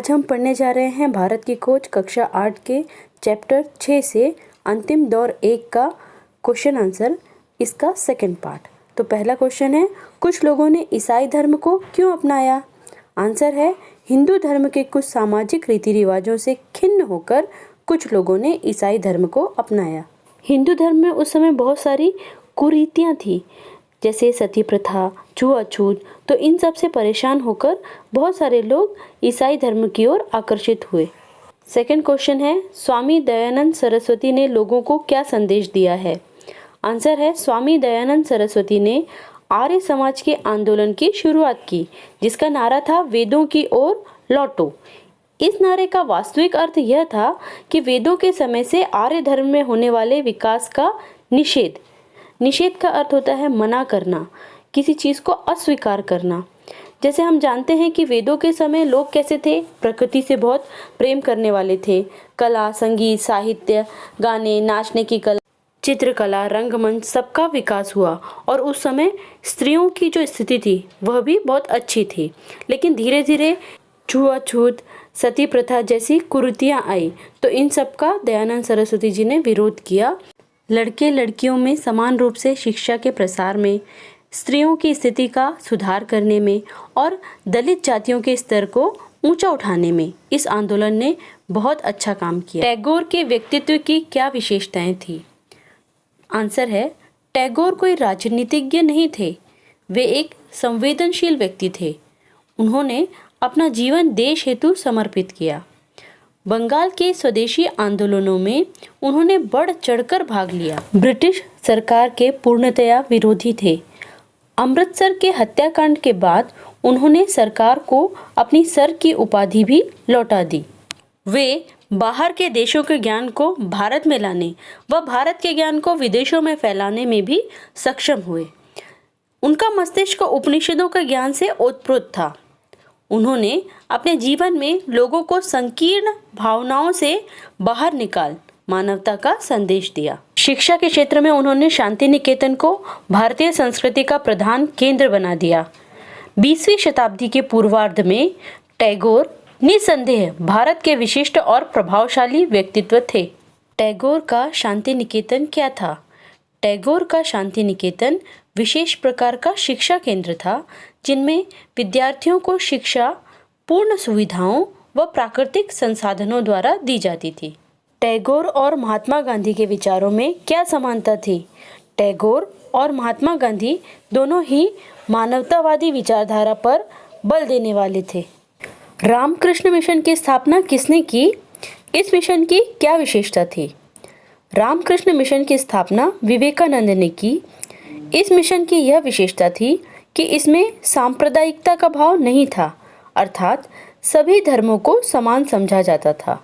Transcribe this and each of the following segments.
आज हम पढ़ने जा रहे हैं भारत की खोज कक्षा 8 के चैप्टर 6 से अंतिम दौर 1 का क्वेश्चन आंसर, इसका सेकंड पार्ट। तो पहला क्वेश्चन है, कुछ लोगों ने ईसाई धर्म को क्यों अपनाया? आंसर है, हिंदू धर्म के कुछ सामाजिक रीति रिवाजों से खिन्न होकर कुछ लोगों ने ईसाई धर्म को अपनाया। हिंदू धर्म में उस समय बहुत सारी कुरीतियाँ थी, जैसे सती प्रथा, छूआछूत। तो इन सब से परेशान होकर बहुत सारे लोग ईसाई धर्म की ओर आकर्षित हुए। सेकंड क्वेश्चन है, स्वामी दयानंद सरस्वती ने लोगों को क्या संदेश दिया है? आंसर है, स्वामी दयानंद सरस्वती ने आर्य समाज के आंदोलन की शुरुआत की, जिसका नारा था वेदों की ओर लौटो। इस नारे का वास्तविक अर्थ यह था कि वेदों के समय से आर्य धर्म में होने वाले विकास का निषेध। निषेध का अर्थ होता है मना करना, किसी चीज़ को अस्वीकार करना। जैसे हम जानते हैं कि वेदों के समय लोग कैसे थे, प्रकृति से बहुत प्रेम करने वाले थे। कला, संगीत, साहित्य, गाने, नाचने की कला, चित्रकला, रंगमंच, सबका विकास हुआ और उस समय स्त्रियों की जो स्थिति थी वह भी बहुत अच्छी थी। लेकिन धीरे धीरे छूआछूत, सती प्रथा जैसी कुरीतियाँ आई, तो इन सब का दयानंद सरस्वती जी ने विरोध किया। लड़के लड़कियों में समान रूप से शिक्षा के प्रसार में, स्त्रियों की स्थिति का सुधार करने में और दलित जातियों के स्तर को ऊंचा उठाने में इस आंदोलन ने बहुत अच्छा काम किया। टैगोर के व्यक्तित्व की क्या विशेषताएं थी? आंसर है, टैगोर कोई राजनीतिज्ञ नहीं थे, वे एक संवेदनशील व्यक्ति थे। उन्होंने अपना जीवन देश हेतु समर्पित किया। बंगाल के स्वदेशी आंदोलनों में उन्होंने बढ़ चढ़कर भाग लिया। ब्रिटिश सरकार के पूर्णतया विरोधी थे। अमृतसर के हत्याकांड के बाद उन्होंने सरकार को अपनी सर की उपाधि भी लौटा दी। वे बाहर के देशों के ज्ञान को भारत में लाने व भारत के ज्ञान को विदेशों में फैलाने में भी सक्षम हुए। उनका मस्तिष्क उपनिषदों के ज्ञान से ओतप्रोत था। उन्होंने अपने जीवन में लोगों को संकीर्ण भावनाओं से बाहर निकाल मानवता का संदेश दिया। शिक्षा के क्षेत्र में उन्होंने शांति निकेतन को भारतीय संस्कृति का प्रधान केंद्र बना दिया। 20वीं शताब्दी के पूर्वार्ध में टैगोर निसंदेह भारत के विशिष्ट और प्रभावशाली व्यक्तित्व थे। टैगोर का शांति निकेतन क्या था? टैगोर का शांति निकेतन विशेष प्रकार का शिक्षा केंद्र था, जिनमें विद्यार्थियों को शिक्षा पूर्ण सुविधाओं व प्राकृतिक संसाधनों द्वारा दी जाती थी। टैगोर और महात्मा गांधी के विचारों में क्या समानता थी? टैगोर और महात्मा गांधी दोनों ही मानवतावादी विचारधारा पर बल देने वाले थे। रामकृष्ण मिशन की स्थापना किसने की? इस मिशन की क्या विशेषता थी? रामकृष्ण मिशन की स्थापना विवेकानंद ने की। इस मिशन की यह विशेषता थी कि इसमें सांप्रदायिकता का भाव नहीं था, अर्थात सभी धर्मों को समान समझा जाता था।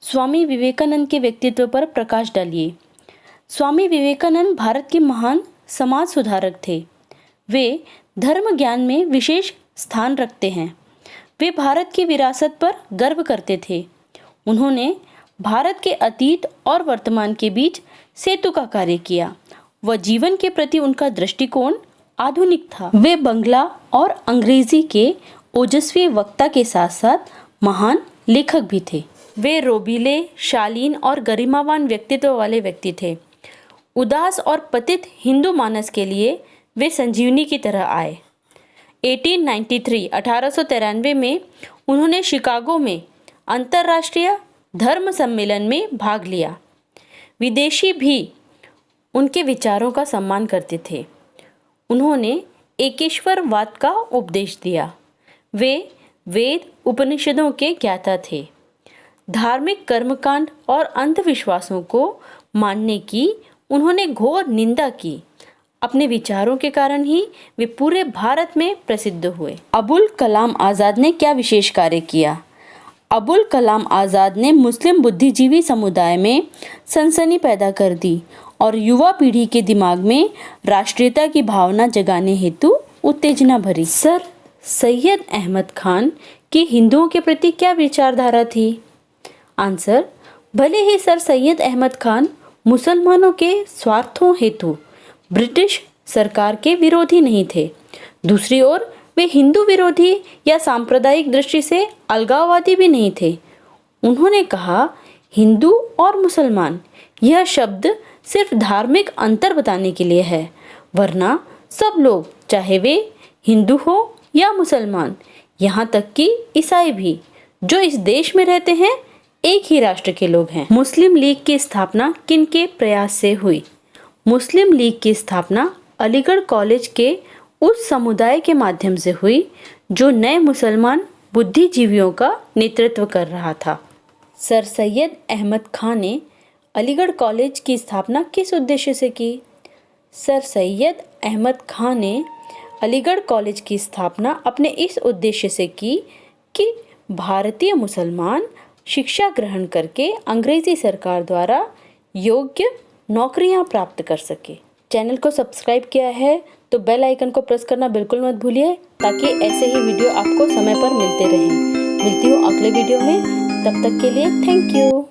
स्वामी विवेकानंद के व्यक्तित्व पर प्रकाश डालिए। स्वामी विवेकानंद भारत के महान समाज सुधारक थे। वे धर्म ज्ञान में विशेष स्थान रखते हैं। वे भारत की विरासत पर गर्व करते थे। उन्होंने भारत के अतीत और वर्तमान के बीच सेतु का कार्य किया व जीवन के प्रति उनका दृष्टिकोण आधुनिक था। वे बंगला और अंग्रेजी के ओजस्वी वक्ता के साथ साथ महान लेखक भी थे। वे रोबीले, शालीन और गरिमावान व्यक्तित्व वाले व्यक्ति थे। उदास और पतित हिंदू मानस के लिए वे संजीवनी की तरह आए। 1893 में उन्होंने शिकागो में अंतर्राष्ट्रीय धर्म सम्मेलन में भाग लिया। विदेशी भी उनके विचारों का सम्मान करते थे। उन्होंने एकेश्वरवाद का उपदेश दिया। वे वेद उपनिषदों के ज्ञाता थे। धार्मिक कर्मकांड और अंधविश्वासों को मानने की उन्होंने घोर निंदा की। अपने विचारों के कारण ही वे पूरे भारत में प्रसिद्ध हुए। अबुल कलाम आज़ाद ने क्या विशेष कार्य किया? अबुल कलाम आज़ाद ने मुस्लिम बुद्धिजीवी समुदाय में सनसनी पैदा कर दी और युवा पीढ़ी के दिमाग में राष्ट्रीयता की भावना जगाने हेतु उत्तेजना भरी। सर सैयद अहमद खान की हिंदुओं के प्रति क्या विचारधारा थी? आंसर, भले ही सर सैयद अहमद खान मुसलमानों के स्वार्थों हेतु ब्रिटिश सरकार के विरोधी नहीं थे, दूसरी ओर वे हिंदू विरोधी या सांप्रदायिक दृष्टि से अलगाववादी भी नहीं थे। उन्होंने कहा, हिंदू और मुसलमान यह शब्द सिर्फ धार्मिक अंतर बताने के लिए है, वरना सब लोग, चाहे वे हिंदू हो या मुसलमान, यहाँ तक कि ईसाई भी, जो इस देश में रहते हैं, एक ही राष्ट्र के लोग हैं। मुस्लिम लीग की स्थापना किन के प्रयास से हुई? मुस्लिम लीग की स्थापना अलीगढ़ कॉलेज के उस समुदाय के माध्यम से हुई जो नए मुसलमान बुद्धिजीवियों का नेतृत्व कर रहा था। सर सैयद अहमद खान ने अलीगढ़ कॉलेज की स्थापना किस उद्देश्य से की? सर सैयद अहमद खान ने अलीगढ़ कॉलेज की स्थापना अपने इस उद्देश्य से की कि भारतीय मुसलमान शिक्षा ग्रहण करके अंग्रेजी सरकार द्वारा योग्य नौकरियां प्राप्त कर सके। चैनल को सब्सक्राइब किया है तो बेल आइकन को प्रेस करना बिल्कुल मत भूलिए, ताकि ऐसे ही वीडियो आपको समय पर मिलते रहें। मिलती हूँ अगले वीडियो में, तब तक के लिए थैंक यू।